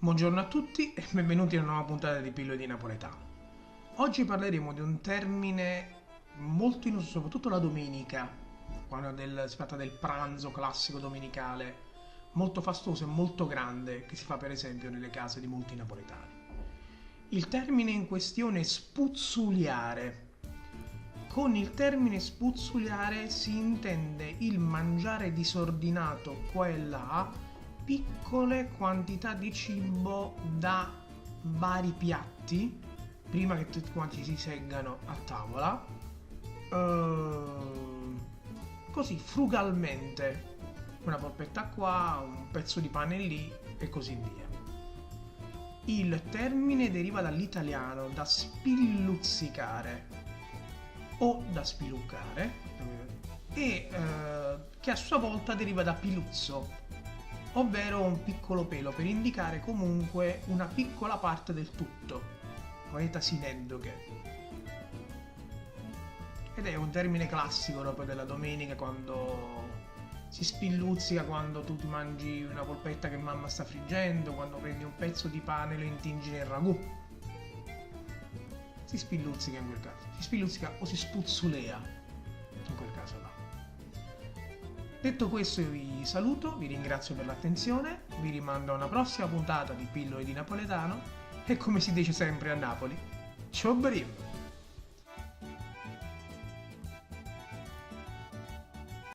Buongiorno a tutti e benvenuti in una nuova puntata di Pillole di Napoletano. Oggi parleremo di un termine molto in uso, soprattutto la domenica, quando si tratta del pranzo classico domenicale, molto fastoso e molto grande, che si fa per esempio nelle case di molti napoletani. Il termine in questione è spuzzuliare. Con il termine spuzzuliare si intende il mangiare disordinato qua e là piccole quantità di cibo da vari piatti prima che tutti quanti si seggano a tavola, così frugalmente, una polpetta qua, un pezzo di pane lì e così via. Il termine deriva dall'italiano da spilluzzicare o da spiluccare e che a sua volta deriva da piluzzo, ovvero un piccolo pelo, per indicare comunque una piccola parte del tutto, moneta sineddoche. Ed è un termine classico proprio della domenica, quando si spilluzzica, quando tu ti mangi una polpetta che mamma sta friggendo, quando prendi un pezzo di pane e lo intingi nel ragù. Si spilluzzica in quel caso, si spilluzzica o si spuzzulea in quel caso là. Detto questo io vi saluto, vi ringrazio per l'attenzione, vi rimando a una prossima puntata di Pillole di Napoletano e come si dice sempre a Napoli, ciao Brio!